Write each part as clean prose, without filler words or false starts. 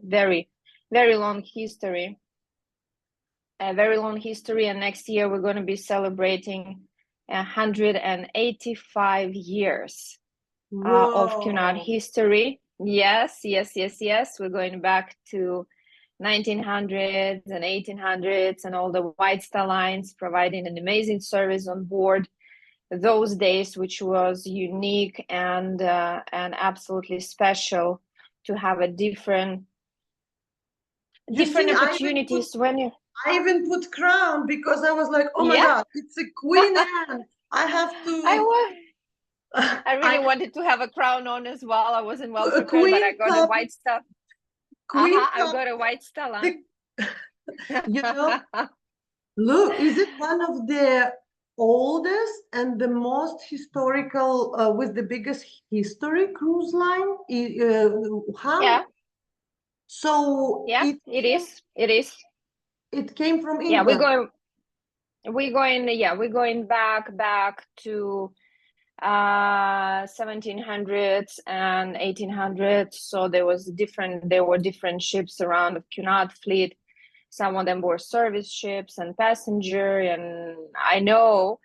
very, very long history. A very long history, and next year we're going to be celebrating 185 years of Cunard history. Yes. We're going back to 1900s and 1800s and all the White Star lines, providing an amazing service on board those days, which was unique and absolutely special to have a different opportunities when you. I even put crown because I was like, oh my God, it's a Queen Anne. I have to. I really wanted to have a crown on as well. I wasn't well prepared, but I got a White Star. I got a White Star line. You know, look, is it one of the oldest and the most historical, with the biggest history cruise line? How? Yeah. So it is. It came from England. Yeah, we're going back to 1700s and 1800s. So there were different ships around the Cunard fleet. Some of them were service ships and passenger. And I know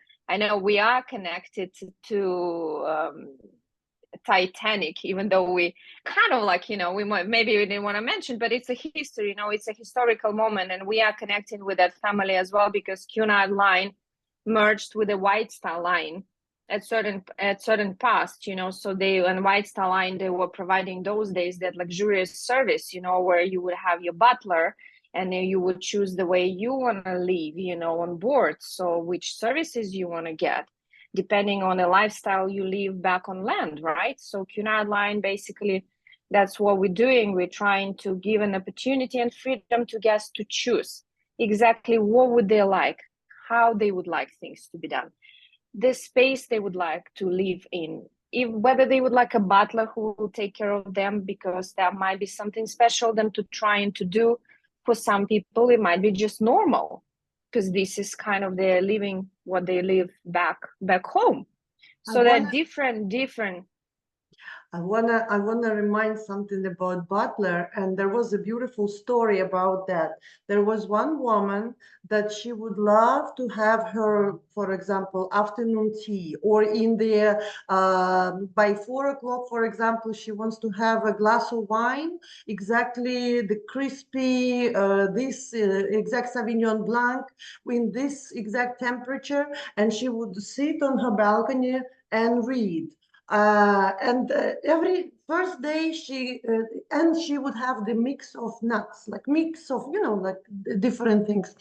we are connected to Titanic, even though we kind of like, we didn't want to mention, but it's a history, it's a historical moment, and we are connecting with that family as well, because Cunard line merged with the White Star line at certain past, so and White Star line, they were providing those days that luxurious service, where you would have your butler and then you would choose the way you want to live, on board. So which services you want to get, depending on the lifestyle you live back on land, right? So Cunard line, basically, that's what we're doing. We're trying to give an opportunity and freedom to guests to choose exactly what would they like, how they would like things to be done, the space they would like to live in, whether they would like a butler who will take care of them, because that might be something special them to trying to do. For some people, it might be just normal, because this is kind of their living, what they live back home. So they're different. I wanna remind something about butler, and there was a beautiful story about that. There was one woman that she would love to have her, for example, afternoon tea, or in the by 4 o'clock, for example, she wants to have a glass of wine, exactly the crispy, this exact Sauvignon Blanc in this exact temperature, and she would sit on her balcony and read. Every first day she would have the mix of nuts, like mix of, like different things.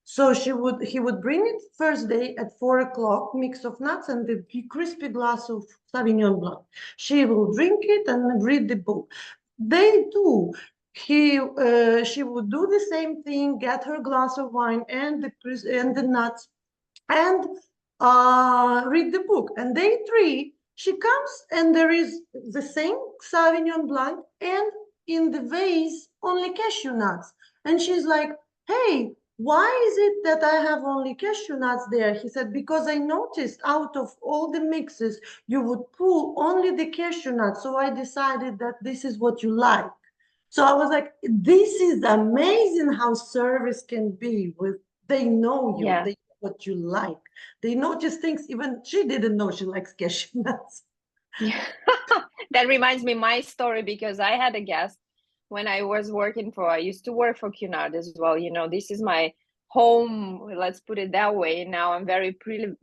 So he would bring it first day at 4 o'clock, mix of nuts and the crispy glass of Sauvignon Blanc. She will drink it and read the book. Day two, she would do the same thing, get her glass of wine and the nuts, and read the book. And day three, she comes and there is the same Sauvignon Blanc and in the vase only cashew nuts. And she's like, hey, why is it that I have only cashew nuts there? He said, because I noticed out of all the mixes, you would pull only the cashew nuts. So I decided that this is what you like. So I was like, this is amazing how service can be. They know you. Yeah. They know what you like. They notice things even she didn't know she likes cashew nuts. Yeah. That reminds me my story, because I had a guest when I was I used to work for Cunard as well. This is my home, let's put it that way. Now I'm very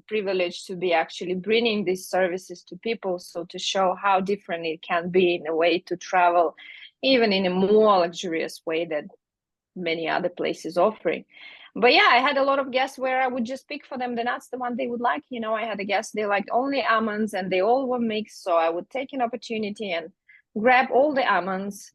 privileged to be actually bringing these services to people. So to show how different it can be in a way to travel, even in a more luxurious way that many other places offering. But yeah, I had a lot of guests where I would just pick for them the nuts, the one they would like. I had a guest, they liked only almonds and they all were mixed. So I would take an opportunity and grab all the almonds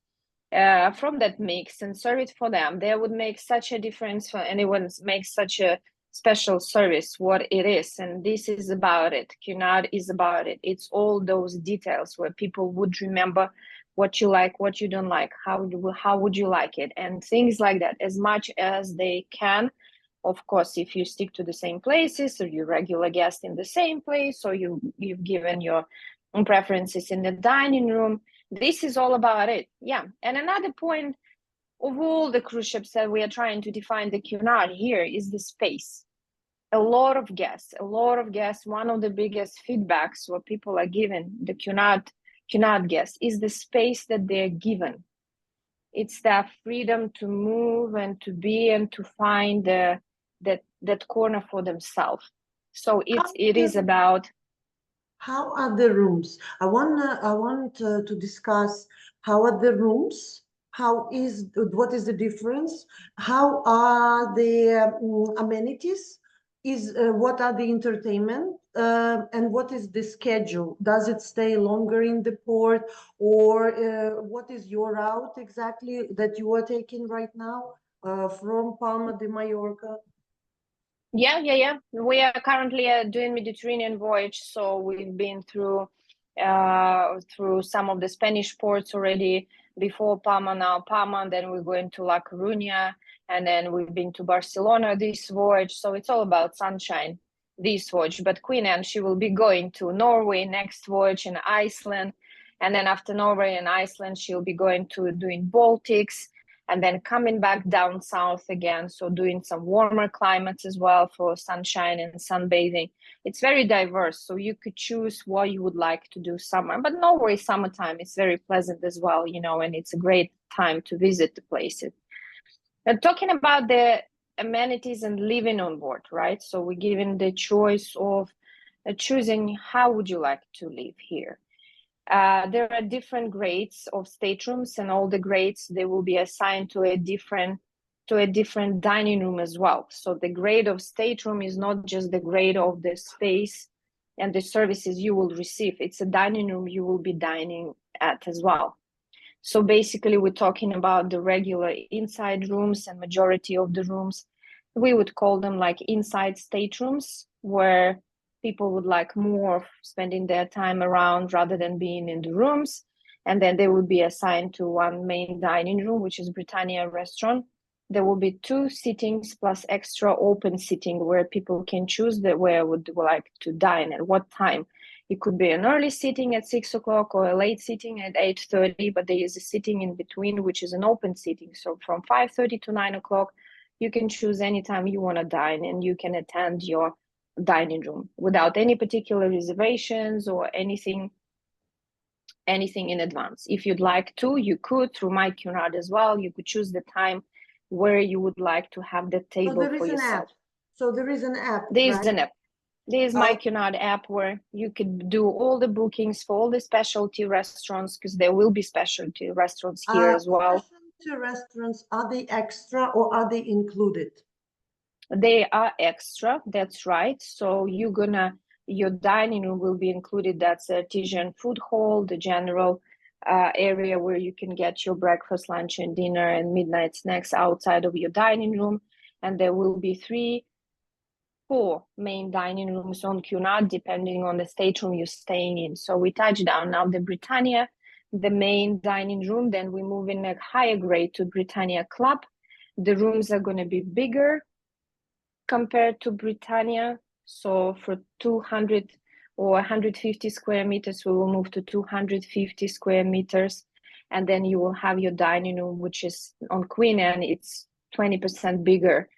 from that mix and serve it for them. They would make such a difference for anyone, makes such a special service, what it is. And this is about it. Cunard is about it. It's all those details where people would remember what you like, what you don't like, how would you like it, and things like that, as much as they can. Of course, if you stick to the same places, or you're regular guest in the same place, or you've given your preferences in the dining room, this is all about it. Yeah. And another point of all the cruise ships that we are trying to define the Cunard here is the space. A lot of guests. One of the biggest feedbacks what people are given the Cunard guests is the space that they're given. It's that freedom to move and to be and to find that corner for themselves. So it is about. How are the rooms? I want to discuss how are the rooms? What is the difference? How are the amenities? What are the entertainment? And what is the schedule? Does it stay longer in the port, or what is your route exactly that you are taking right now from Palma de Mallorca? Yeah. We are currently doing Mediterranean voyage, so we've been through some of the Spanish ports already before Palma, now Palma, then we're going to La Coruña, and then we've been to Barcelona this voyage. So it's all about sunshine this voyage. But Queen Anne, she will be going to Norway next voyage and Iceland, and then after Norway and Iceland, she'll be going to doing Baltics, and then coming back down south again, so doing some warmer climates as well for sunshine and sunbathing. It's very diverse, so you could choose what you would like to do summer. But Norway summertime is very pleasant as well, and it's a great time to visit the places. And talking about the amenities and living on board, right? So we're given the choice of choosing how would you like to live here. There are different grades of staterooms, and all the grades, they will be assigned to a different dining room as well. So the grade of stateroom is not just the grade of the space and the services you will receive. It's a dining room you will be dining at as well. So basically, we're talking about the regular inside rooms, and majority of the rooms, we would call them like inside staterooms, where people would like more of spending their time around rather than being in the rooms. And then they would be assigned to one main dining room, which is Britannia restaurant. There will be 2 sittings plus extra open sitting where people can choose where would like to dine at what time. It could be an early sitting at 6 o'clock or a late sitting at 8:30, but there is a sitting in between, which is an open sitting. So from 5:30 to 9 o'clock, you can choose anytime you want to dine, and you can attend your dining room without any particular reservations or anything in advance. If you'd like to, you could through My Cunard as well. You could choose the time where you would like to have the table for yourself. So there is an app. There is an app. There is My Cunard app where you could do all the bookings for all the specialty restaurants, because there will be specialty restaurants here as well. Specialty restaurants, are they extra or are they included? They are extra, that's right. So your dining room will be included. That's artisan food hall, the general area where you can get your breakfast, lunch, and dinner and midnight snacks outside of your dining room. And there will be 4 main dining rooms on Cunard, depending on the stateroom you're staying in. So we touch down now the Britannia, the main dining room. Then we move in a higher grade to Britannia Club. The rooms are going to be bigger compared to Britannia. So for 200 or 150 square meters, we will move to 250 square meters. And then you will have your dining room, which is on Queen Anne, it's 20% bigger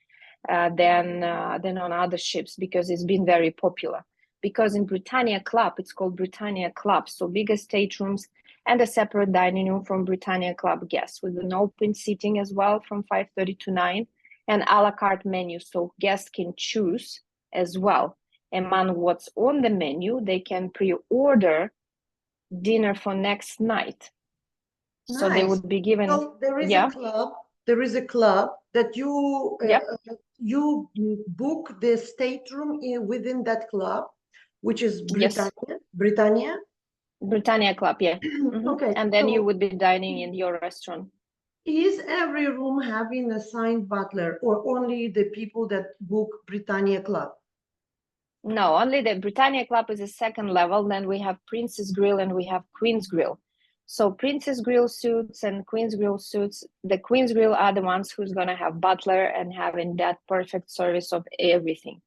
than on other ships, because it's been very popular. Because in Britannia Club, it's called Britannia Club, so bigger staterooms and a separate dining room from Britannia Club guests, with an open seating as well from 5:30 to 9, and a la carte menu, so guests can choose as well. Among what's on the menu, they can pre-order dinner for next night. Nice. So they would be given. So there is a club. There is a club that you you book the stateroom within that club, which is Britannia. Britannia Club, yeah. Okay. And then you would be dining in your restaurant. Is every room having a assigned butler, or only the people that book Britannia Club? No, only the Britannia Club is a second level. Then we have Princess Grill and we have Queen's Grill. So Princess Grill suites and Queen's Grill suites, the Queen's Grill are the ones who's going to have butler and having that perfect service of everything,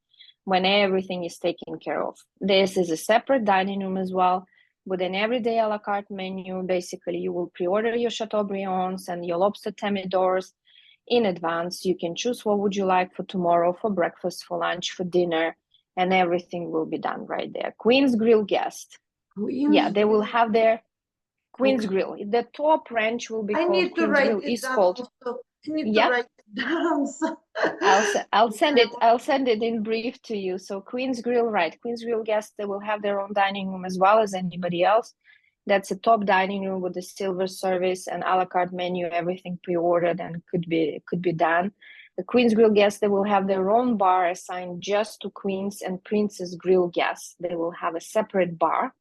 when everything is taken care of. This is a separate dining room as well. with an everyday a la carte menu. Basically, you will pre-order your Chateaubriands and your lobster thermidors in advance. You can choose what would you like for tomorrow, for breakfast, for lunch, for dinner, and everything will be done right there. Queen's Grill guest. Yeah, they will have their Queen's Grill. The top ranch will be I called need to Queen's Grill. write it Is down. called. Also. I need to Yeah, write it down. I'll send it. I'll send it in brief to you. So Queen's Grill, right? Queen's Grill guests, they will have their own dining room as well as anybody else. That's a top dining room with the silver service and a la carte menu, everything pre-ordered and could be done. The Queen's Grill guests, they will have their own bar assigned just to Queen's and Princess Grill guests. They will have a separate bar.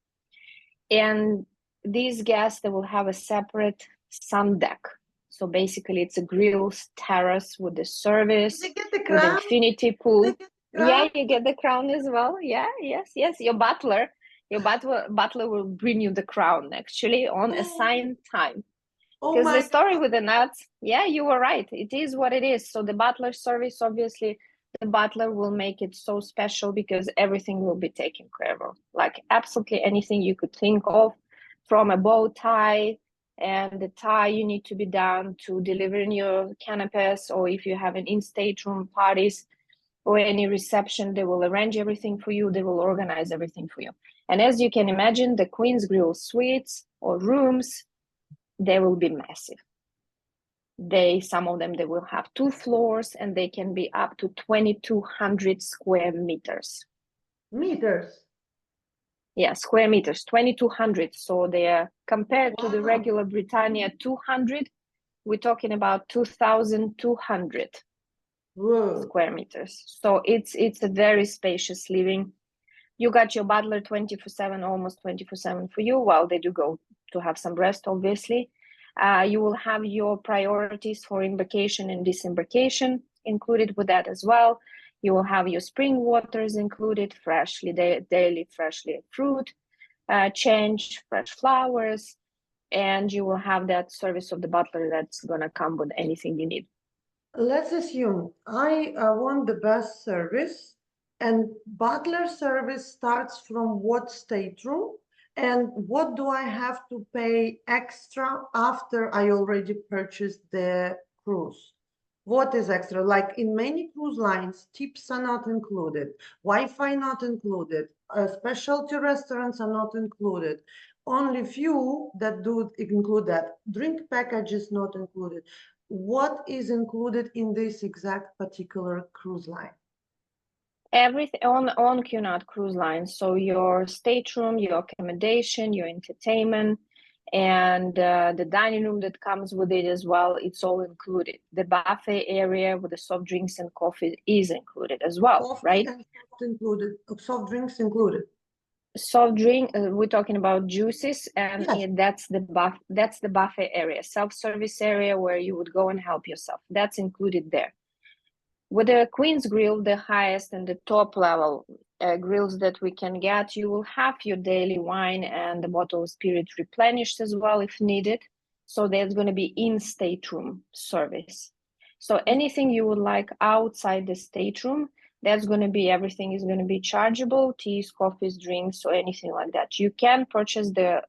And these guests, they will have a separate sun deck. So basically, it's a grill's terrace with the service, with infinity pool. Yeah, you get the crown as well. Yeah, yes. Your butler will bring you the crown actually on assigned time. Because the story with the nuts, yeah, you were right. It is what it is. So the butler service, obviously, the butler will make it so special because everything will be taken care of. Like absolutely anything you could think of, from a bow tie and the tie you need to be done to delivering your canapes, or if you have an in-state room parties or any reception, they will arrange everything for you. They will organize everything for you. And as you can imagine, the Queen's Grill suites or rooms, they will be massive. Some of them, they will have 2 floors and they can be up to 2,200 square meters. Yeah, square meters, 2,200. So they are compared to the regular Britannia 200, we're talking about 2,200 square meters. So it's a very spacious living. You got your butler 24/7, almost 24/7 for you, while they do go to have some rest, obviously. You will have your priorities for embarkation and disembarkation included with that as well. You will have your spring waters included, daily freshly fruit, change, fresh flowers, and you will have that service of the butler that's gonna come with anything you need. Let's assume I want the best service, and butler service starts from what stateroom, and what do I have to pay extra after I already purchased the cruise? What is extra? Like in many cruise lines, tips are not included, Wi-Fi not included, specialty restaurants are not included. Only few that do include that. Drink package is not included. What is included in this exact particular cruise line? Everything on Cunard cruise line. So your stateroom, your accommodation, your entertainment, and the dining room that comes with it as well, it's all included. The buffet area with the soft drinks and coffee is included as well, Coffee right? and soft drinks included. Soft drink, we're talking about juices, and yes. That's the buffet area, self-service area where you would go and help yourself. That's included there. With the Queen's Grill, the highest and the top level grills that we can get, you will have your daily wine and the bottle of spirit replenished as well if needed. So there's going to be in stateroom service. So anything you would like outside the stateroom, that's going to be, everything is going to be chargeable, teas, coffees, drinks, or anything like that. You can purchase the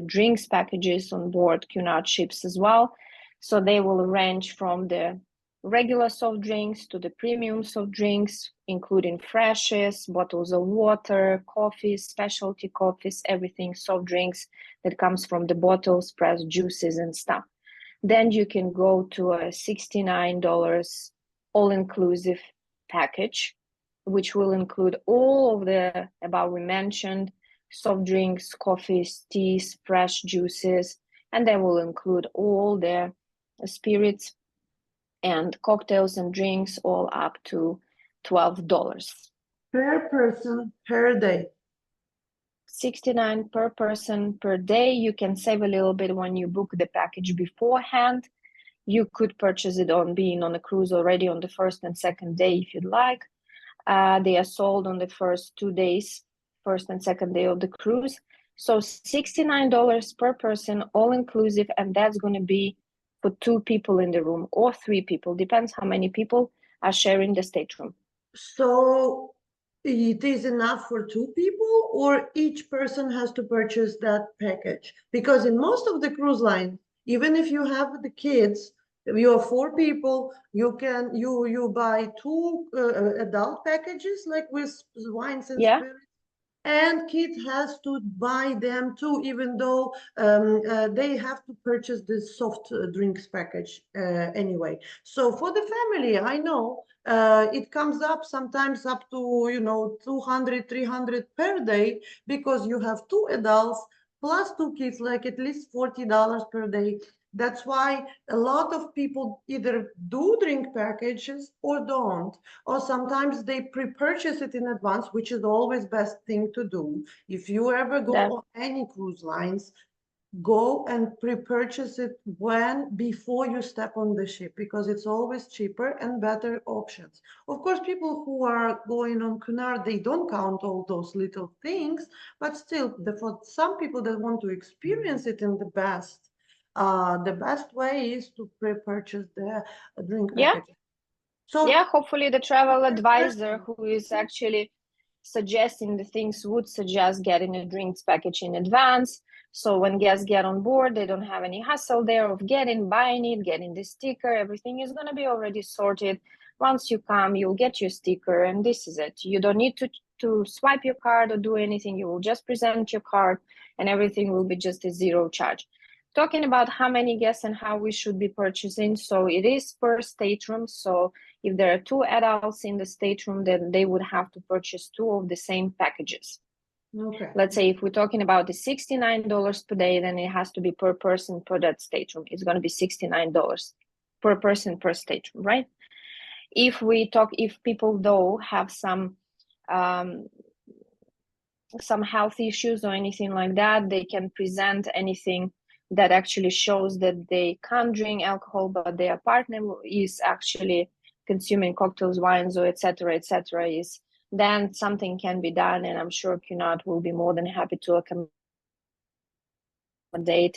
drinks packages on board Cunard ships as well. So they will range from the regular soft drinks to the premium soft drinks, including freshes, bottles of water, coffees, specialty coffees, everything, soft drinks that comes from the bottles, pressed juices and stuff. Then you can go to a $69 all-inclusive package, which will include all of the above we mentioned, soft drinks, coffees, teas, fresh juices, and then will include all the spirits and cocktails and drinks, all up to $12 per person per day. 69 per person per day. You can save a little bit when you book the package beforehand. You could purchase it on being on a cruise already on the first and second day if you'd like. They are sold on the first 2 days, first and second day of the cruise. So $69 per person, all inclusive, and that's going to be for 2 people in the room or 3 people, depends how many people are sharing the stateroom. So it is enough for 2 people, or each person has to purchase that package? Because in most of the cruise lines, even if you have the kids, you are 4 people, you buy 2 adult packages, like with wines and Yeah, spirits, and kid has to buy them too, even though they have to purchase the soft drinks package anyway. So for the family, I know it comes up sometimes up to 200, 300 per day, because you have 2 adults plus 2 kids, like at least $40 per day. That's why a lot of people either do drink packages or don't, or sometimes they pre-purchase it in advance, which is always best thing to do. If you ever go that on any cruise lines, go and pre-purchase it before you step on the ship, because it's always cheaper and better options. Of course, people who are going on Cunard, they don't count all those little things, but still, for some people that want to experience it in the best way is to pre-purchase the drink yeah, package. So yeah. Hopefully, the travel first advisor question. who is actually suggesting the things would suggest getting a drinks package in advance. So when guests get on board, they don't have any hassle there of buying it, getting the sticker. Everything is going to be already sorted. Once you come, you'll get your sticker, and this is it. You don't need to swipe your card or do anything. You will just present your card, and everything will be just a zero charge. Talking about how many guests and how we should be purchasing. So it is per stateroom. So if there are 2 adults in the stateroom, then they would have to purchase 2 of the same packages. Okay. Let's say if we're talking about the $69 per day, then it has to be per person per that stateroom. It's going to be $69 per person per stateroom, right? If people though have some health issues or anything like that, they can present anything that actually shows that they can't drink alcohol, but their partner is actually consuming cocktails, wines, or etc., is then something can be done, and I'm sure Cunard will be more than happy to accommodate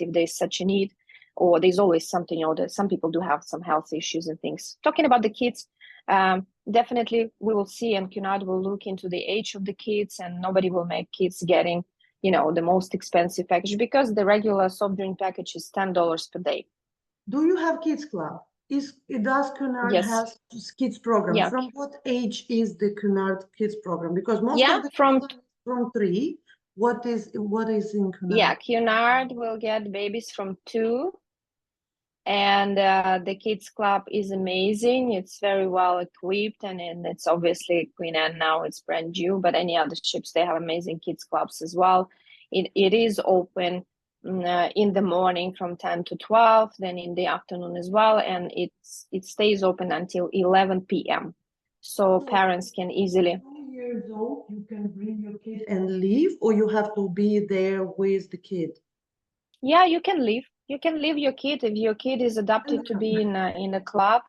if there's such a need, or there's always something, that some people do have some health issues and things. Talking about the kids, definitely we will see, and Cunard will look into the age of the kids, and nobody will make kids getting the most expensive package, because the regular soft drink package is $10 per day. Do you have kids club? Does Cunard Yes. has kids program? Yeah. From what age is the Cunard kids program? Because most Yeah, of the from from 3. What is in Cunard? yeah, Cunard will get babies from 2. And the kids club is amazing. It's very well equipped, and it's obviously Queen Anne now, it's brand new, but any other ships, they have amazing kids clubs as well. It is open in the morning from 10 to 12, then in the afternoon as well, and it stays open until 11 p.m. So parents can easily 2 years old, you can bring your kid and leave, or you have to be there with the kid? Yeah, you can leave. You can leave your kid if your kid is adopted to be in a club.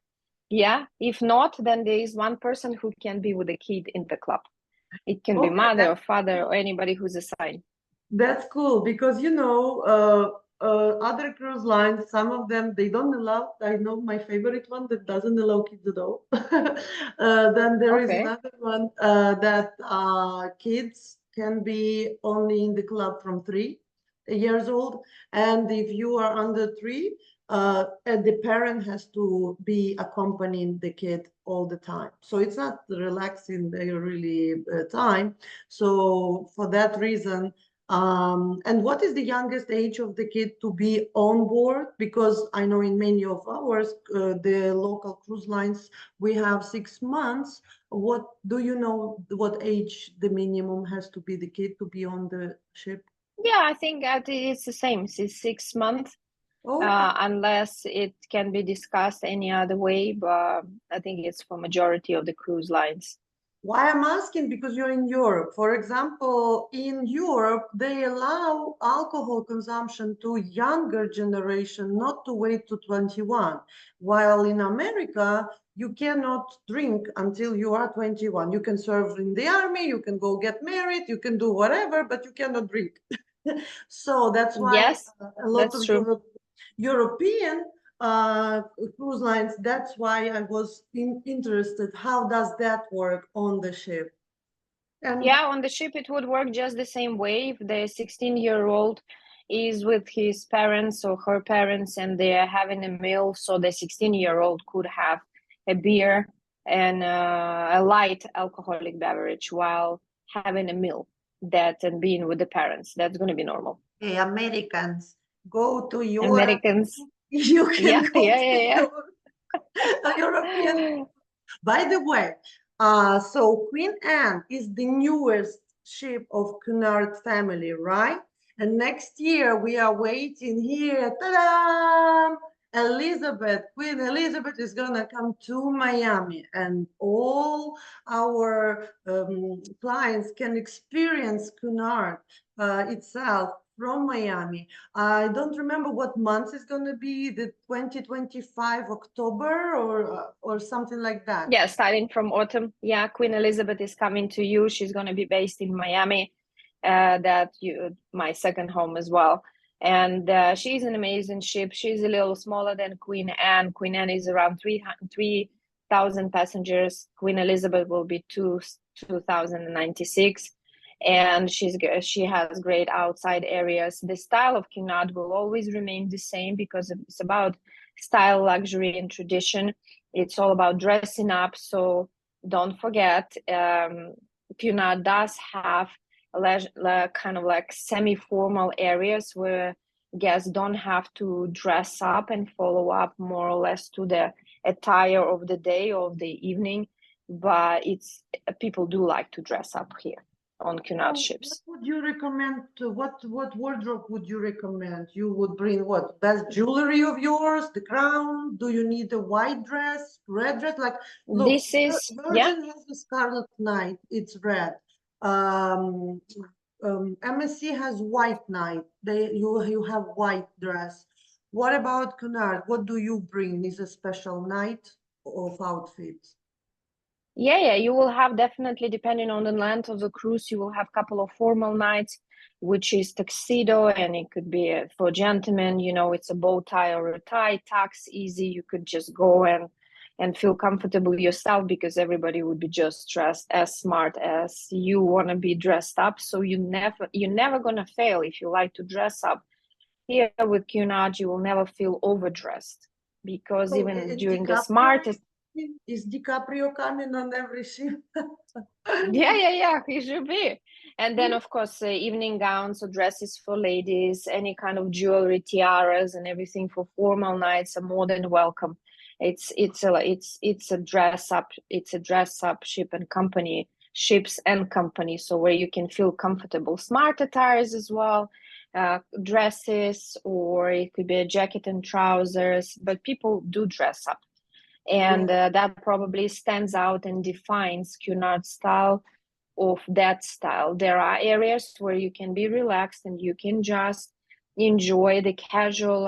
Yeah. If not, then there is one person who can be with the kid in the club. It can be Okay, mother or father or anybody who's assigned. that's cool, because other cruise lines, some of them, they don't allow. I know my favorite one that doesn't allow kids at all. Then there is Okay. another one that kids can be only in the club from 3 years old, and if you are under 3, and the parent has to be accompanying the kid all the time. So it's not relaxing their really time. So for that reason. And what is the youngest age of the kid to be on board? Because I know in many of ours, the local cruise lines, we have 6 months. What do you know? What age the minimum has to be the kid to be on the ship? Yeah, I think that it's the same. It's 6 months, Okay. unless it can be discussed any other way. But I think it's for majority of the cruise lines. Why I'm asking? Because you're in Europe. For example, in Europe, they allow alcohol consumption to younger generation, not to wait to 21. While in America, you cannot drink until you are 21. You can serve in the army, you can go get married, you can do whatever, but you cannot drink. So that's why Yes, a lot that's of true. European cruise lines, that's why I was interested. How does that work on the ship? And Yeah, on the ship it would work just the same way. If the 16-year-old is with his parents or her parents and they are having a meal, so the 16-year-old could have a beer and a light alcoholic beverage while having a meal, that and being with the parents. That's going to be normal. hey, Americans, go to Europe. Americans, You can yeah, go yeah, to yeah, European. yeah. By the way, so Queen Anne is the newest ship of Cunard family, right? And next year we are waiting here. Ta-da! Elizabeth, Queen Elizabeth is gonna come to Miami, and all our clients can experience Cunard itself from Miami. I don't remember what month is going to be, the 2025 October or something like that. Yeah, starting from autumn. Yeah, Queen Elizabeth is coming to you. She's going to be based in Miami. My second home as well. And she's an amazing ship. She's a little smaller than Queen Anne. Queen Anne is around 3,000 passengers. Queen Elizabeth will be 2,096. And she has great outside areas. The style of Cunard will always remain the same because it's about style, luxury, and tradition. It's all about dressing up. So don't forget, Cunard does have kind of like semi-formal areas where guests don't have to dress up and follow up more or less to the attire of the day or of the evening. But people do like to dress up here on Cunard ships. What would you recommend? What wardrobe would you recommend? You would bring what? Best jewelry of yours, the crown? Do you need a white dress, red dress? Like, look, This is, yeah, Virgin has the Scarlet Knight. It's red. Um, MSC has white knight. You have white dress. What about Cunard? What do you bring? Is a special night of outfits? yeah, you will have, definitely depending on the length of the cruise, you will have a couple of formal nights, which is tuxedo, and it could be for gentlemen, it's a bow tie or a tie, tux, easy. You could just go and feel comfortable yourself because everybody would be just dressed as smart as you want to be dressed up. So you're never gonna fail if you like to dress up. Here with Cunard, you will never feel overdressed because So even in during the DiCaprio, smartest. is DiCaprio coming on every ship? Yeah, it should be. And then, of course, evening gowns or dresses for ladies, any kind of jewelry, tiaras, and everything for formal nights are more than welcome. It's a dress up ship and company, ships and company, so where you can feel comfortable. Smart attires as well, dresses, or it could be a jacket and trousers, but people do dress up. And that probably stands out and defines Cunard style of that style. There are areas where you can be relaxed and you can just enjoy the casual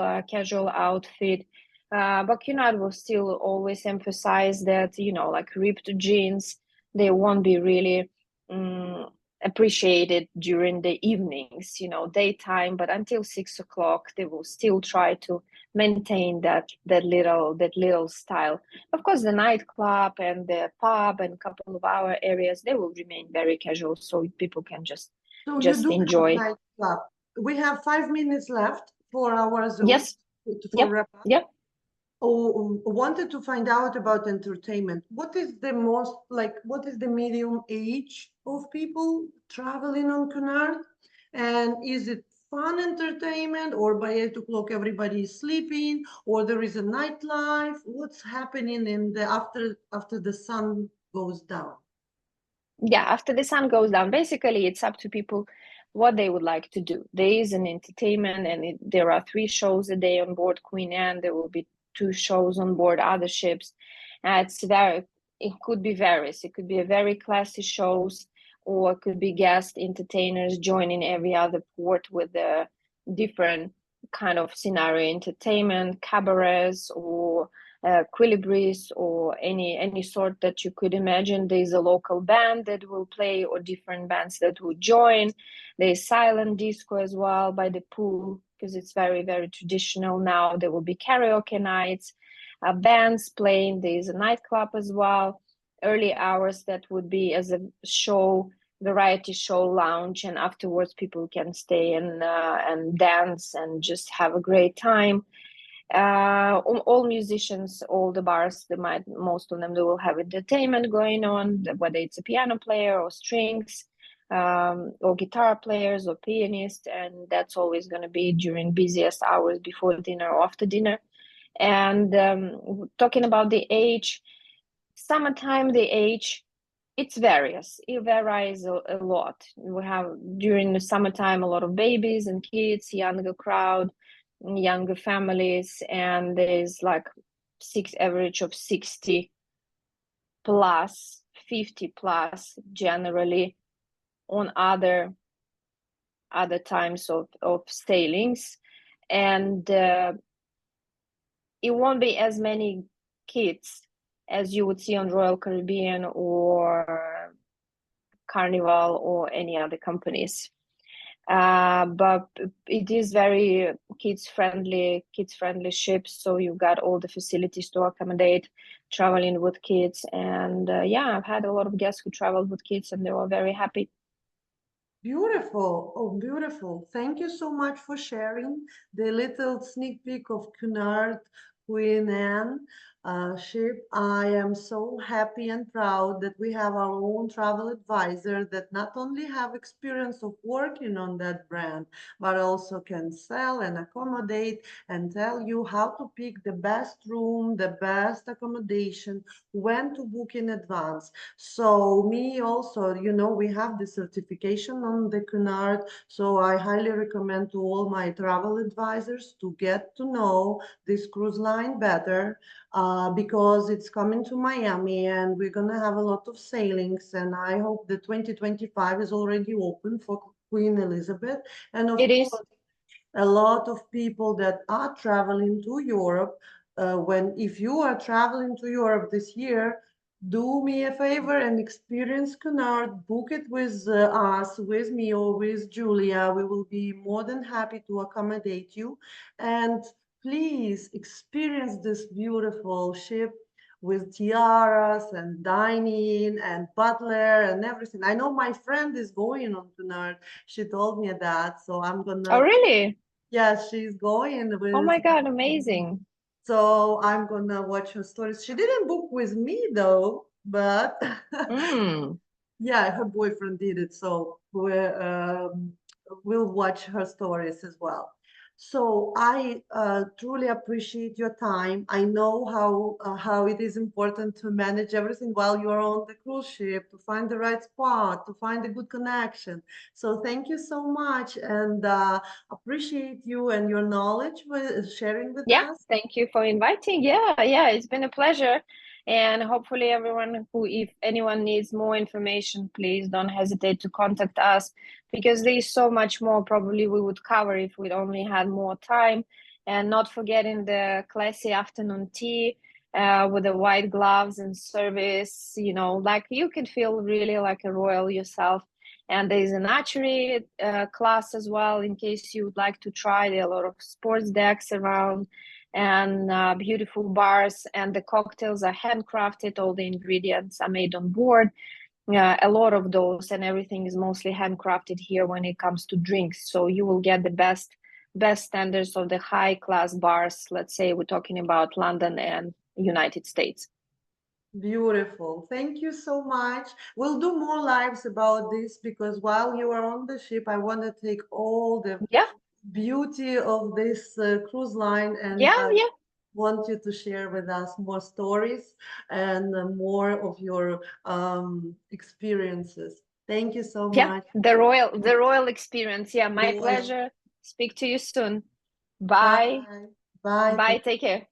outfit. But Cunard will still always emphasize that, like ripped jeans, they won't be really appreciated during the evenings, daytime, but until 6 o'clock, they will still try to maintain that little style. Of course, the nightclub and the pub and a couple of our areas, they will remain very casual, so people can just So you just do have enjoy. nightclub. We have 5 minutes left for our Zoom Yes, for yep, wrap up. yep. Wanted to find out about entertainment. What is the medium age of people traveling on Cunard? And is it fun entertainment, or by 8 o'clock everybody is sleeping, or there is a nightlife? What's happening after the sun goes down? Yeah, after the sun goes down, basically it's up to people what they would like to do. There is an entertainment, and there are 3 shows a day on board Queen Anne. There will be 2 shows on board other ships. It could be various. It could be a very classy shows, or it could be guest entertainers joining every other port with a different kind of scenario entertainment, cabarets, or Quilibris, or any sort that you could imagine. There's a local band that will play, or different bands that will join. There's silent disco as well by the pool, because it's very, very traditional now. There will be karaoke nights, bands playing. There's a nightclub as well. Early hours that would be as a show variety show lounge, and afterwards people can stay and dance and just have a great time. All musicians, all the bars, most of them, they will have entertainment going on, whether it's a piano player or strings, or guitar players or pianists, and that's always going to be during busiest hours before dinner or after dinner. And talking about the age, summertime, the age, it varies. It varies a lot. We have during the summertime a lot of babies and kids, younger crowd, younger families, and there's like average of 60 plus, 50 plus generally on other times of sailings. And it won't be as many kids as you would see on Royal Caribbean or Carnival or any other companies. But it is very kids friendly ships, so you've got all the facilities to accommodate traveling with kids. And yeah, I've had a lot of guests who traveled with kids and they were very happy. Beautiful. Oh, beautiful. Thank you so much for sharing the little sneak peek of Cunard Queen Anne ship. I am so happy and proud that we have our own travel advisor that not only have experience of working on that brand, but also can sell and accommodate and tell you how to pick the best room, the best accommodation, when to book in advance. So me also, you know, we have the certification on the Cunard, so I highly recommend to all my travel advisors to get to know this cruise line better, because it's coming to Miami and we're gonna have a lot of sailings, and I hope the 2025 is already open for Queen Elizabeth. And of It is. course, a lot of people that are traveling to Europe, if you are traveling to Europe this year, do me a favor and experience Cunard. Book it with us, with me, or with Julia. We will be more than happy to accommodate you. And please experience this beautiful ship with tiaras and dining and butler and everything. I know my friend is going on Cunard. She told me that, so I'm Oh, gonna. really? Yes, she's going Oh my with. God, amazing. So I'm gonna watch her stories. She didn't book with me though, but Mm. yeah, her boyfriend did it. So we'll watch her stories as well. So I truly appreciate your time. I know how it is important to manage everything while you're on the cruise ship, to find the right spot, to find a good connection. So thank you so much, and appreciate you and your knowledge with sharing with Yeah, us. thank you for inviting. Yeah, it's been a pleasure. And hopefully everyone if anyone needs more information, please don't hesitate to contact us, because there's so much more probably we would cover if we'd only had more time. And not forgetting the classy afternoon tea with the white gloves and service, like you can feel really like a royal yourself. And there's an archery class as well, in case you would like to try. There are a lot of sports decks around, and beautiful bars, and the cocktails are handcrafted. All the ingredients are made on board. A lot of those, and everything is mostly handcrafted here when it comes to drinks. So you will get the best standards of the high class bars. Let's say we're talking about London and United States. Beautiful. Thank you so much. We'll do more lives about this because while you are on the ship, I want to take all the Yeah, beauty of this cruise line, and yeah, I yeah, want you to share with us more stories and more of your experiences. Thank you so yeah. much. The royal experience. Yeah, my Royal. pleasure. Speak to you soon. Bye. Bye. Bye. Bye. Take care.